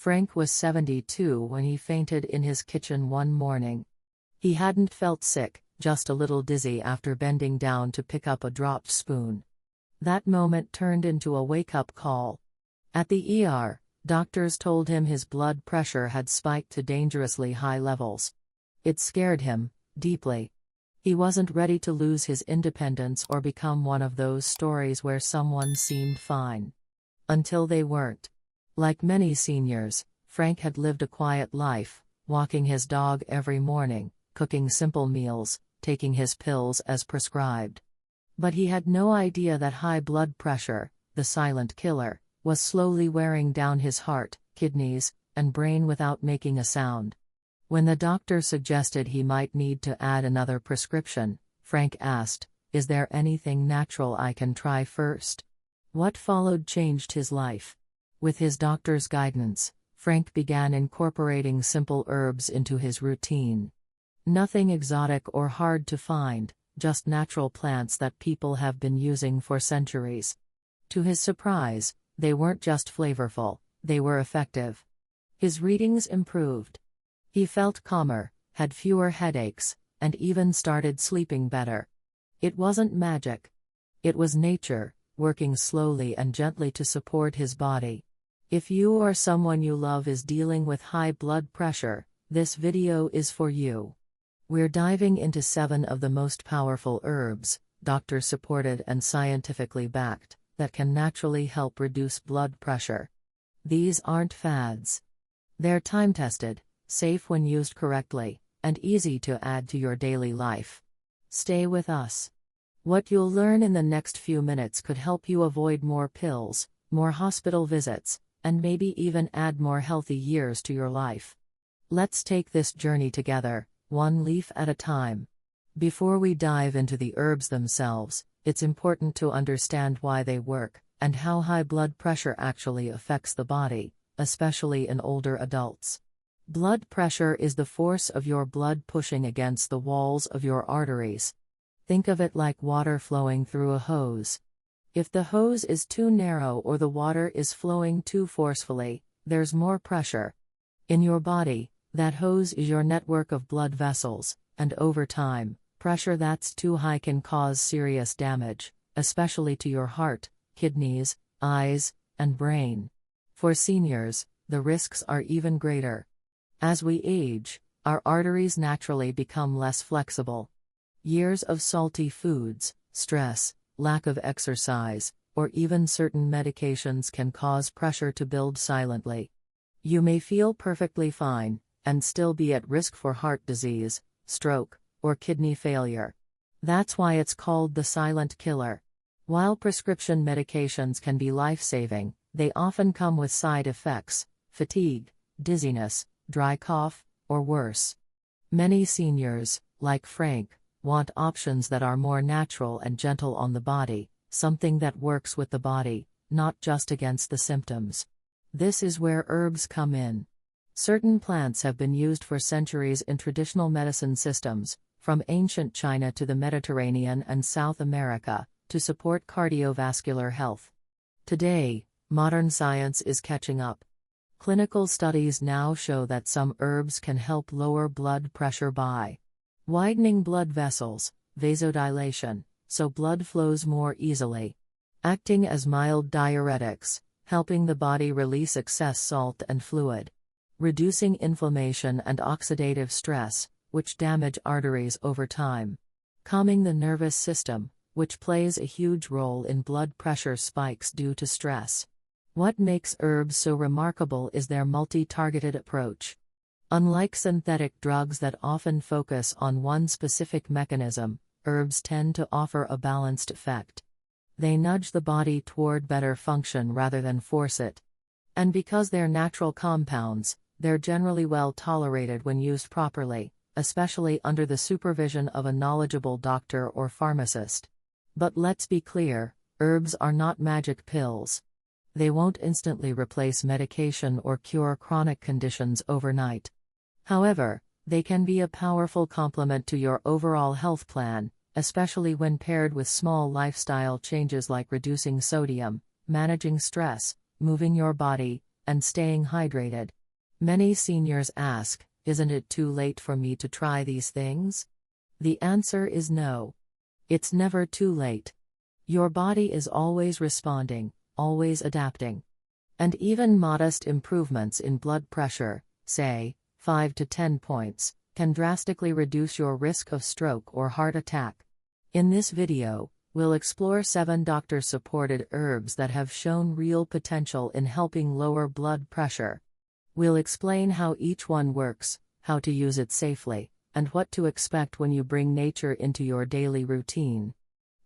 Frank was 72 when he fainted in his kitchen one morning. He hadn't felt sick, just a little dizzy after bending down to pick up a dropped spoon. That moment turned into a wake-up call. At the ER, doctors told him his blood pressure had spiked to dangerously high levels. It scared him deeply. He wasn't ready to lose his independence or become one of those stories where someone seemed fine until they weren't. Like many seniors, Frank had lived a quiet life, walking his dog every morning, cooking simple meals, taking his pills as prescribed. But he had no idea that high blood pressure, the silent killer, was slowly wearing down his heart, kidneys, and brain without making a sound. When the doctor suggested he might need to add another prescription, Frank asked, "Is there anything natural I can try first?" What followed changed his life. With his doctor's guidance, Frank began incorporating simple herbs into his routine. Nothing exotic or hard to find, just natural plants that people have been using for centuries. To his surprise, they weren't just flavorful, they were effective. His readings improved. He felt calmer, had fewer headaches, and even started sleeping better. It wasn't magic. It was nature, working slowly and gently to support his body. If you or someone you love is dealing with high blood pressure, this video is for you. We're diving into 7 of the most powerful herbs, doctor-supported and scientifically backed, that can naturally help reduce blood pressure. These aren't fads. They're time-tested, safe when used correctly, and easy to add to your daily life. Stay with us. What you'll learn in the next few minutes could help you avoid more pills, more hospital visits, and maybe even add more healthy years to your life. Let's take this journey together, one leaf at a time. Before we dive into the herbs themselves, it's important to understand why they work, and how high blood pressure actually affects the body, especially in older adults. Blood pressure is the force of your blood pushing against the walls of your arteries. Think of it like water flowing through a hose. If the hose is too narrow or the water is flowing too forcefully, there's more pressure. In your body, that hose is your network of blood vessels, and over time, pressure that's too high can cause serious damage, especially to your heart, kidneys, eyes, and brain. For seniors, the risks are even greater. As we age, our arteries naturally become less flexible. Years of salty foods, stress, lack of exercise, or even certain medications can cause pressure to build silently. You may feel perfectly fine, and still be at risk for heart disease, stroke, or kidney failure. That's why it's called the silent killer. While prescription medications can be life-saving, they often come with side effects, fatigue, dizziness, dry cough, or worse. Many seniors, like Frank, want options that are more natural and gentle on the body, something that works with the body, not just against the symptoms. This is where herbs come in. Certain plants have been used for centuries in traditional medicine systems, from ancient China to the Mediterranean and South America, to support cardiovascular health. Today, modern science is catching up. Clinical studies now show that some herbs can help lower blood pressure by widening blood vessels, vasodilation, so blood flows more easily, acting as mild diuretics, helping the body release excess salt and fluid, reducing inflammation and oxidative stress, which damage arteries over time, calming the nervous system, which plays a huge role in blood pressure spikes due to stress. What makes herbs so remarkable is their multi-targeted approach. Unlike synthetic drugs that often focus on one specific mechanism, herbs tend to offer a balanced effect. They nudge the body toward better function rather than force it. And because they're natural compounds, they're generally well tolerated when used properly, especially under the supervision of a knowledgeable doctor or pharmacist. But let's be clear, herbs are not magic pills. They won't instantly replace medication or cure chronic conditions overnight. However, they can be a powerful complement to your overall health plan, especially when paired with small lifestyle changes like reducing sodium, managing stress, moving your body, and staying hydrated. Many seniors ask, isn't it too late for me to try these things? The answer is no. It's never too late. Your body is always responding, always adapting. And even modest improvements in blood pressure, say, 5 to 10 points, can drastically reduce your risk of stroke or heart attack. In this video, we'll explore 7 doctor-supported herbs that have shown real potential in helping lower blood pressure. We'll explain how each one works, how to use it safely, and what to expect when you bring nature into your daily routine.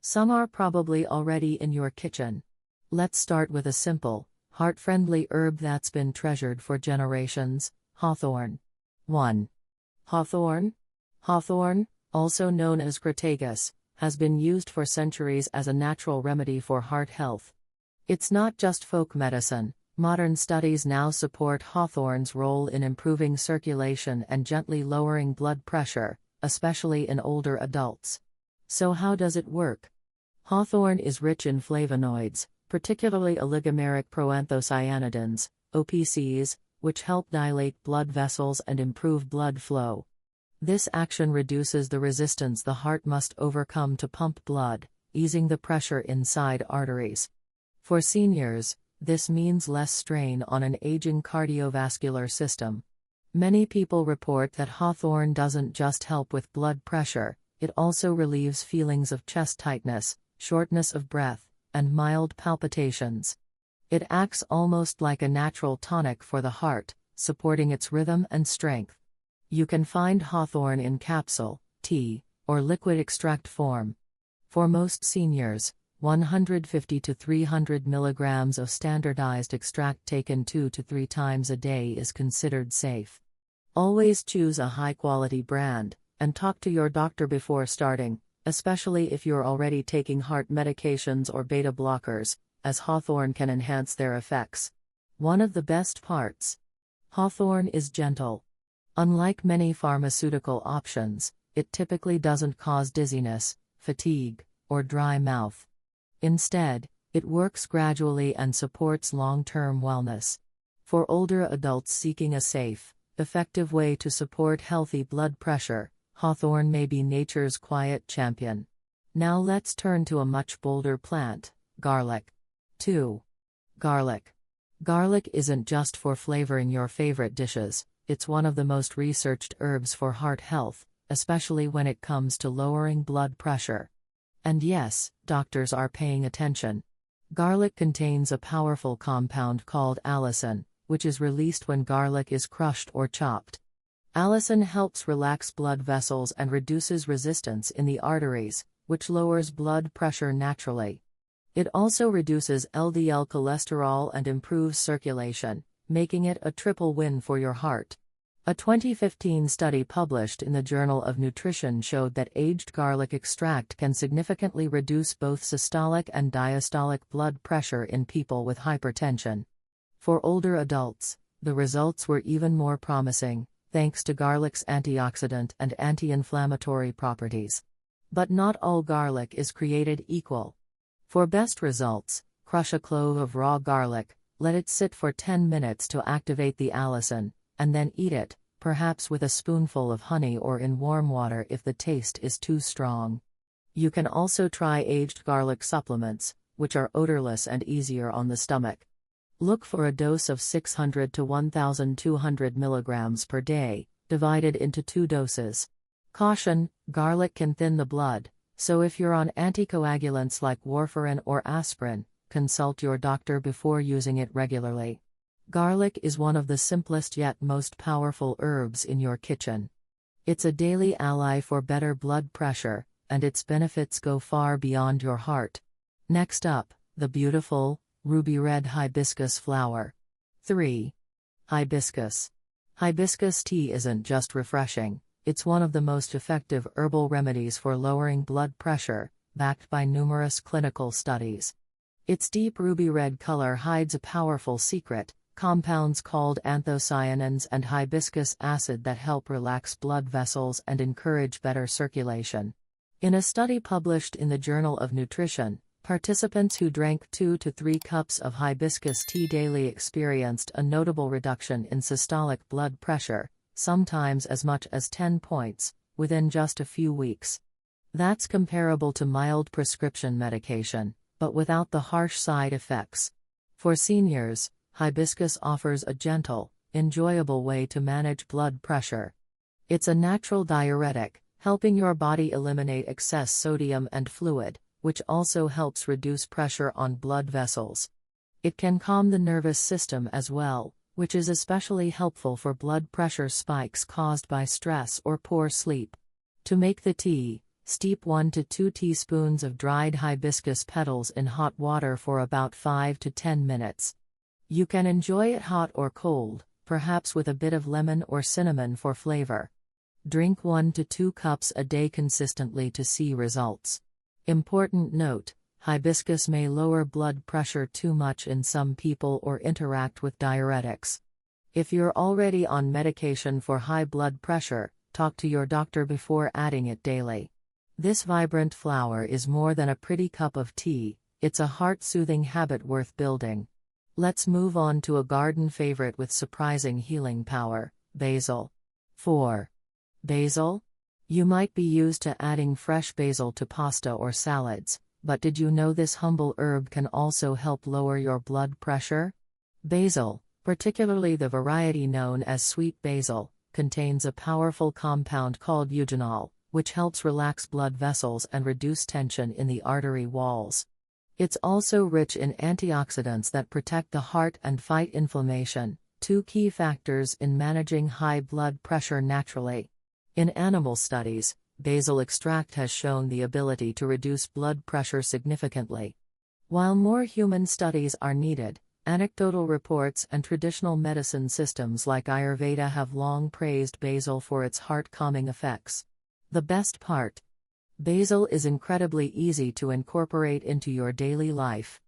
Some are probably already in your kitchen. Let's start with a simple, heart-friendly herb that's been treasured for generations: hawthorn. 1. Hawthorn. Hawthorn, also known as crataegus, has been used for centuries as a natural remedy for heart health. It's not just folk medicine. Modern studies now support hawthorn's role in improving circulation and gently lowering blood pressure, especially in older adults. So how does it work? Hawthorn is rich in flavonoids, particularly oligomeric proanthocyanidins, OPCs, which help dilate blood vessels and improve blood flow. This action reduces the resistance the heart must overcome to pump blood, easing the pressure inside arteries. For seniors, this means less strain on an aging cardiovascular system. Many people report that hawthorn doesn't just help with blood pressure, it also relieves feelings of chest tightness, shortness of breath, and mild palpitations. It acts almost like a natural tonic for the heart, supporting its rhythm and strength. You can find hawthorn in capsule, tea, or liquid extract form. For most seniors, 150 to 300 milligrams of standardized extract taken 2 to 3 times a day is considered safe. Always choose a high-quality brand, and talk to your doctor before starting, especially if you're already taking heart medications or beta blockers, as hawthorn can enhance their effects. One of the best parts: hawthorn is gentle. Unlike many pharmaceutical options, it typically doesn't cause dizziness, fatigue, or dry mouth. Instead, it works gradually and supports long-term wellness. For older adults seeking a safe, effective way to support healthy blood pressure, hawthorn may be nature's quiet champion. Now let's turn to a much bolder plant: garlic. 2. Garlic. Garlic isn't just for flavoring your favorite dishes, it's one of the most researched herbs for heart health, especially when it comes to lowering blood pressure. And yes, doctors are paying attention. Garlic contains a powerful compound called allicin, which is released when garlic is crushed or chopped. Allicin helps relax blood vessels and reduces resistance in the arteries, which lowers blood pressure naturally. It also reduces LDL cholesterol and improves circulation, making it a triple win for your heart. A 2015 study published in the Journal of Nutrition showed that aged garlic extract can significantly reduce both systolic and diastolic blood pressure in people with hypertension. For older adults, the results were even more promising, thanks to garlic's antioxidant and anti-inflammatory properties. But not all garlic is created equal. For best results, crush a clove of raw garlic, let it sit for 10 minutes to activate the allicin, and then eat it, perhaps with a spoonful of honey or in warm water if the taste is too strong. You can also try aged garlic supplements, which are odorless and easier on the stomach. Look for a dose of 600 to 1,200 milligrams per day, divided into 2 doses. Caution: garlic can thin the blood, so if you're on anticoagulants like warfarin or aspirin, consult your doctor before using it regularly. Garlic is one of the simplest yet most powerful herbs in your kitchen. It's a daily ally for better blood pressure, and its benefits go far beyond your heart. Next up, the beautiful, ruby red hibiscus flower. 3. Hibiscus. Hibiscus tea isn't just refreshing, it's one of the most effective herbal remedies for lowering blood pressure, backed by numerous clinical studies. Its deep ruby red color hides a powerful secret: compounds called anthocyanins and hibiscus acid that help relax blood vessels and encourage better circulation. In a study published in the Journal of Nutrition, Participants who drank 2 to 3 cups of hibiscus tea daily experienced a notable reduction in systolic blood pressure, sometimes as much as 10 points, within just a few weeks. That's comparable to mild prescription medication, but without the harsh side effects. For seniors, hibiscus offers a gentle, enjoyable way to manage blood pressure. It's a natural diuretic, helping your body eliminate excess sodium and fluid, which also helps reduce pressure on blood vessels. It can calm the nervous system as well, which is especially helpful for blood pressure spikes caused by stress or poor sleep. To make the tea, steep 1 to 2 teaspoons of dried hibiscus petals in hot water for about 5 to 10 minutes. You can enjoy it hot or cold, perhaps with a bit of lemon or cinnamon for flavor. Drink 1 to 2 cups a day consistently to see results. Important note: hibiscus may lower blood pressure too much in some people or interact with diuretics. If you're already on medication for high blood pressure, talk to your doctor before adding it daily. This vibrant flower is more than a pretty cup of tea, it's a heart-soothing habit worth building. Let's move on to a garden favorite with surprising healing power: basil. 4. Basil? You might be used to adding fresh basil to pasta or salads, but did you know this humble herb can also help lower your blood pressure? Basil, particularly the variety known as sweet basil, contains a powerful compound called eugenol, which helps relax blood vessels and reduce tension in the artery walls. It's also rich in antioxidants that protect the heart and fight inflammation, two key factors in managing high blood pressure naturally. In animal studies, basil extract has shown the ability to reduce blood pressure significantly. While more human studies are needed, anecdotal reports and traditional medicine systems like Ayurveda have long praised basil for its heart-calming effects. The best part: basil is incredibly easy to incorporate into your daily life.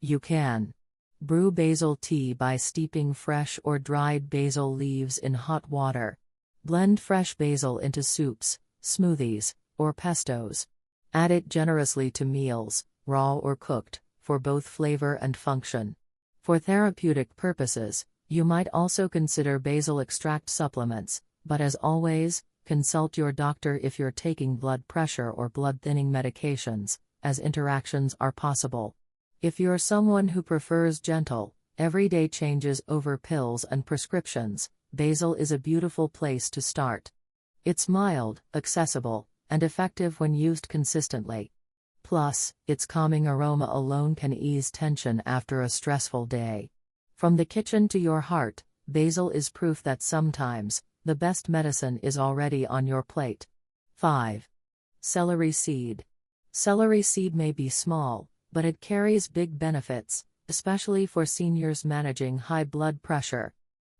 You can brew basil tea by steeping fresh or dried basil leaves in hot water. Blend fresh basil into soups, smoothies, or pestos. Add it generously to meals, raw or cooked, for both flavor and function. For therapeutic purposes, you might also consider basil extract supplements, but as always, consult your doctor if you're taking blood pressure or blood thinning medications, as interactions are possible. If you're someone who prefers gentle, everyday changes over pills and prescriptions, basil is a beautiful place to start. It's mild, accessible, and effective when used consistently. Plus, its calming aroma alone can ease tension after a stressful day. From the kitchen to your heart, basil is proof that sometimes, the best medicine is already on your plate. 5. Celery seed. Celery seed may be small, but it carries big benefits, especially for seniors managing high blood pressure.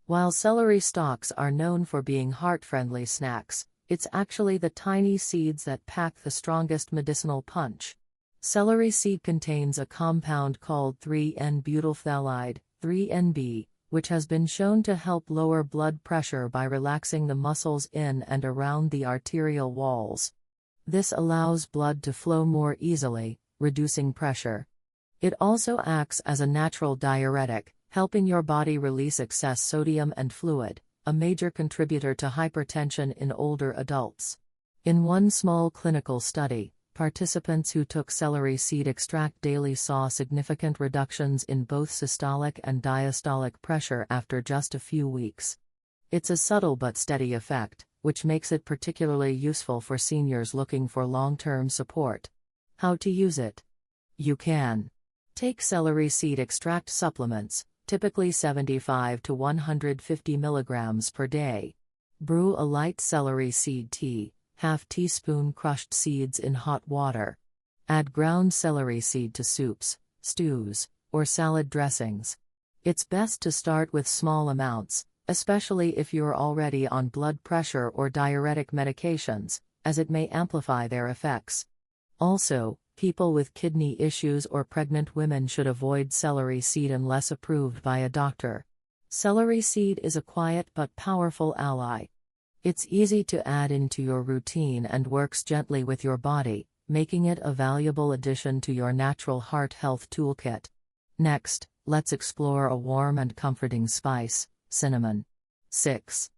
While celery stalks are known for being heart-friendly snacks, it's actually the tiny seeds that pack the strongest medicinal punch. Celery seed contains a compound called 3N-butylphthalide, 3NB, which has been shown to help lower blood pressure by relaxing the muscles in and around the arterial walls. This allows blood to flow more easily, reducing pressure. It also acts as a natural diuretic, helping your body release excess sodium and fluid, a major contributor to hypertension in older adults. In one small clinical study, participants who took celery seed extract daily saw significant reductions in both systolic and diastolic pressure after just a few weeks. It's a subtle but steady effect, which makes it particularly useful for seniors looking for long-term support. How to use it? You can take celery seed extract supplements, typically 75 to 150 milligrams per day. Brew a light celery seed tea, ½ teaspoon crushed seeds in hot water. Add ground celery seed to soups, stews, or salad dressings. It's best to start with small amounts, especially if you're already on blood pressure or diuretic medications, as it may amplify their effects. Also, people with kidney issues or pregnant women should avoid celery seed unless approved by a doctor. Celery seed is a quiet but powerful ally. It's easy to add into your routine and works gently with your body, making it a valuable addition to your natural heart health toolkit. Next, let's explore a warm and comforting spice, cinnamon. 6.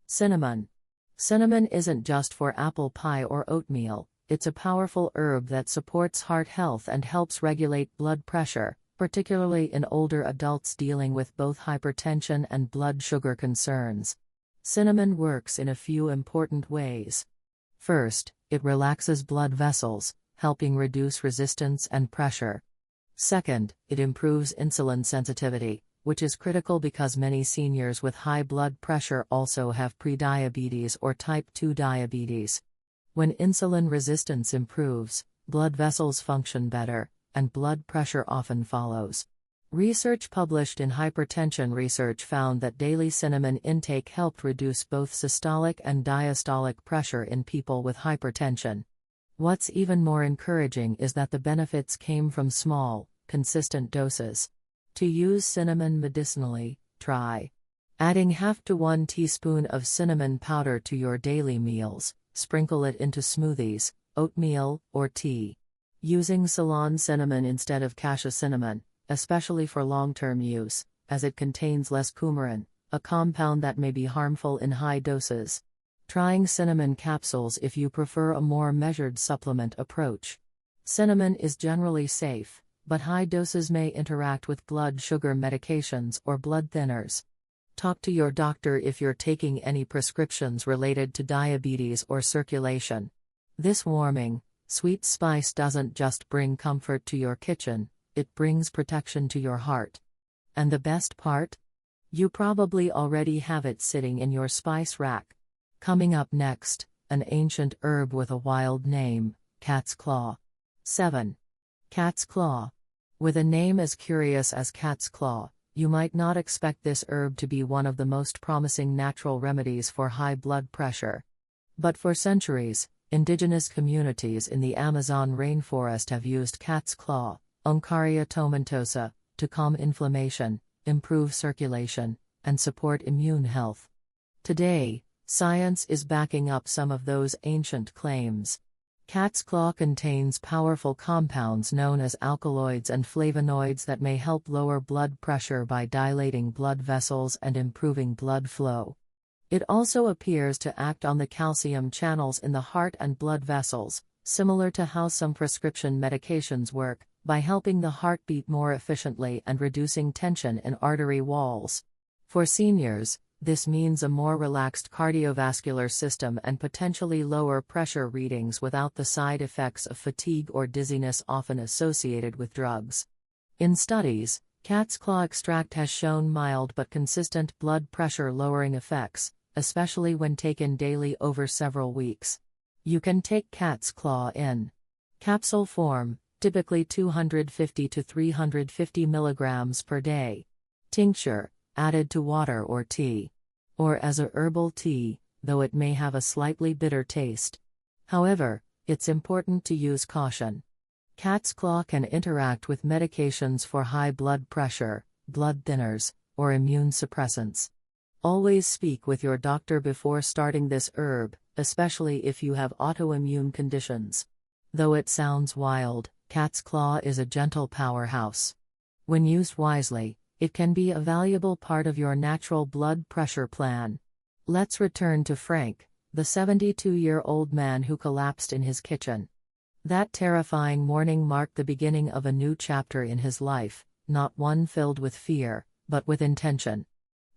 Cinnamon. Cinnamon isn't just for apple pie or oatmeal, it's a powerful herb that supports heart health and helps regulate blood pressure, particularly in older adults dealing with both hypertension and blood sugar concerns. Cinnamon works in a few important ways. First, it relaxes blood vessels, helping reduce resistance and pressure. Second, it improves insulin sensitivity, which is critical because many seniors with high blood pressure also have prediabetes or type 2 diabetes. When insulin resistance improves, blood vessels function better, and blood pressure often follows. Research published in Hypertension Research found that daily cinnamon intake helped reduce both systolic and diastolic pressure in people with hypertension. What's even more encouraging is that the benefits came from small, consistent doses. To use cinnamon medicinally, try adding half to 1 teaspoon of cinnamon powder to your daily meals, sprinkle it into smoothies, oatmeal, or tea. Using Ceylon cinnamon instead of cassia cinnamon, especially for long-term use, as it contains less coumarin, a compound that may be harmful in high doses. Trying cinnamon capsules if you prefer a more measured supplement approach. Cinnamon is generally safe, but high doses may interact with blood sugar medications or blood thinners. Talk to your doctor if you're taking any prescriptions related to diabetes or circulation. This warming, sweet spice doesn't just bring comfort to your kitchen, it brings protection to your heart. And the best part? You probably already have it sitting in your spice rack. Coming up next, an ancient herb with a wild name, cat's claw. 7. Cat's claw. With a name as curious as cat's claw, you might not expect this herb to be one of the most promising natural remedies for high blood pressure. But for centuries, indigenous communities in the Amazon rainforest have used cat's claw, Oncaria tomentosa, to calm inflammation, improve circulation, and support immune health. Today, science is backing up some of those ancient claims. Cat's claw contains powerful compounds known as alkaloids and flavonoids that may help lower blood pressure by dilating blood vessels and improving blood flow. It also appears to act on the calcium channels in the heart and blood vessels, similar to how some prescription medications work, by helping the heart beat more efficiently and reducing tension in artery walls. For seniors, this means a more relaxed cardiovascular system and potentially lower pressure readings without the side effects of fatigue or dizziness often associated with drugs. In studies, cat's claw extract has shown mild but consistent blood pressure lowering effects, especially when taken daily over several weeks. You can take cat's claw in capsule form, typically 250 to 350 milligrams per day. Tincture, added to water or tea. Or as a herbal tea, though it may have a slightly bitter taste. However, it's important to use caution. Cat's claw can interact with medications for high blood pressure, blood thinners, or immune suppressants. Always speak with your doctor before starting this herb, especially if you have autoimmune conditions. Though it sounds wild, cat's claw is a gentle powerhouse. When used wisely, it can be a valuable part of your natural blood pressure plan. Let's return to Frank, the 72-year-old man who collapsed in his kitchen. That terrifying morning marked the beginning of a new chapter in his life, not one filled with fear, but with intention.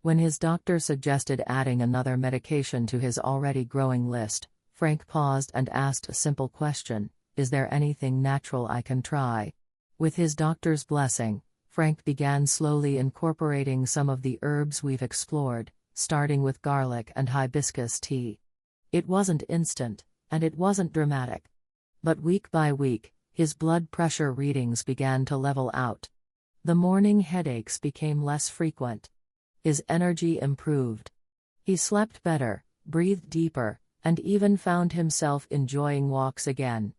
When his doctor suggested adding another medication to his already growing list, Frank paused and asked a simple question: is there anything natural I can try? With his doctor's blessing, Frank began slowly incorporating some of the herbs we've explored, starting with garlic and hibiscus tea. It wasn't instant, and it wasn't dramatic. But week by week, his blood pressure readings began to level out. The morning headaches became less frequent. His energy improved. He slept better, breathed deeper, and even found himself enjoying walks again.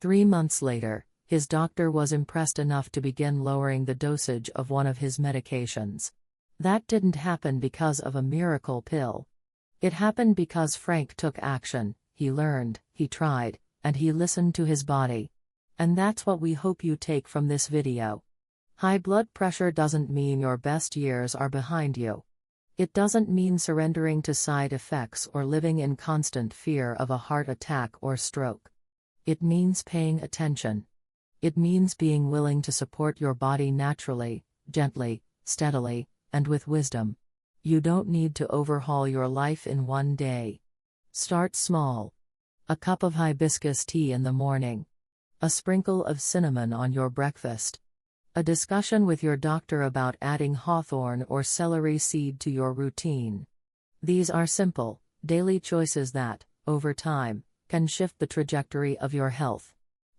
3 months later, his doctor was impressed enough to begin lowering the dosage of one of his medications. That didn't happen because of a miracle pill. It happened because Frank took action. He learned, he tried, and he listened to his body. And that's what we hope you take from this video. High blood pressure doesn't mean your best years are behind you. It doesn't mean surrendering to side effects or living in constant fear of a heart attack or stroke. It means paying attention. It means being willing to support your body naturally, gently, steadily, and with wisdom. You don't need to overhaul your life in one day. Start small. A cup of hibiscus tea in the morning. A sprinkle of cinnamon on your breakfast. A discussion with your doctor about adding hawthorn or celery seed to your routine. These are simple, daily choices that, over time, can shift the trajectory of your health.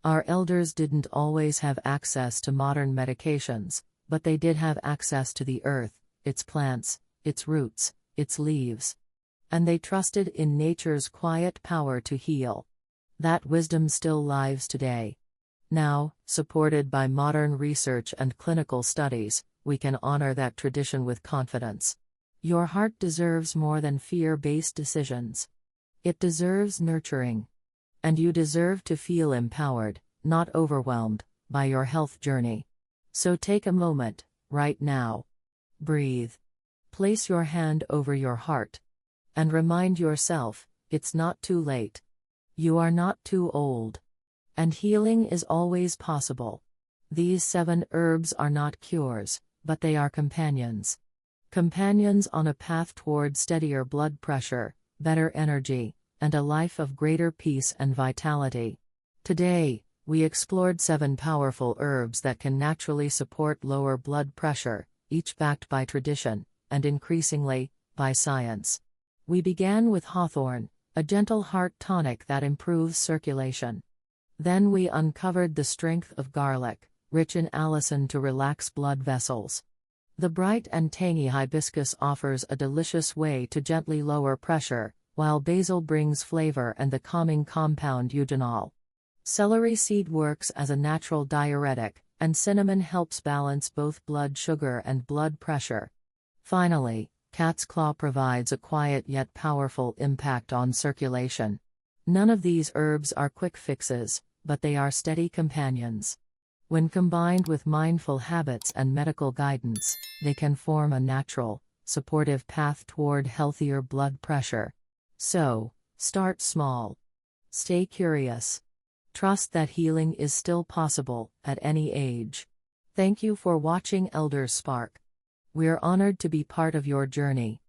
Our elders didn't always have access to modern medications, but they did have access to the earth, its plants, its roots, its leaves. And they trusted in nature's quiet power to heal. That wisdom still lives today. Now, supported by modern research and clinical studies, we can honor that tradition with confidence. Your heart deserves more than fear-based decisions. It deserves nurturing. And you deserve to feel empowered, not overwhelmed, by your health journey. So take a moment, right now. Breathe. Place your hand over your heart. And remind yourself, it's not too late. You are not too old. And healing is always possible. These 7 herbs are not cures, but they are companions. Companions on a path toward steadier blood pressure, better energy, and a life of greater peace and vitality. Today, we explored 7 powerful herbs that can naturally support lower blood pressure, each backed by tradition, and increasingly, by science. We began with hawthorn, a gentle heart tonic that improves circulation. Then we uncovered the strength of garlic, rich in allicin to relax blood vessels. The bright and tangy hibiscus offers a delicious way to gently lower pressure, while basil brings flavor and the calming compound eugenol. Celery seed works as a natural diuretic, and cinnamon helps balance both blood sugar and blood pressure. Finally, cat's claw provides a quiet yet powerful impact on circulation. None of these herbs are quick fixes, but they are steady companions. When combined with mindful habits and medical guidance, they can form a natural, supportive path toward healthier blood pressure. So, start small. Stay curious. Trust that healing is still possible, at any age. Thank you for watching ElderSpark. We're honored to be part of your journey.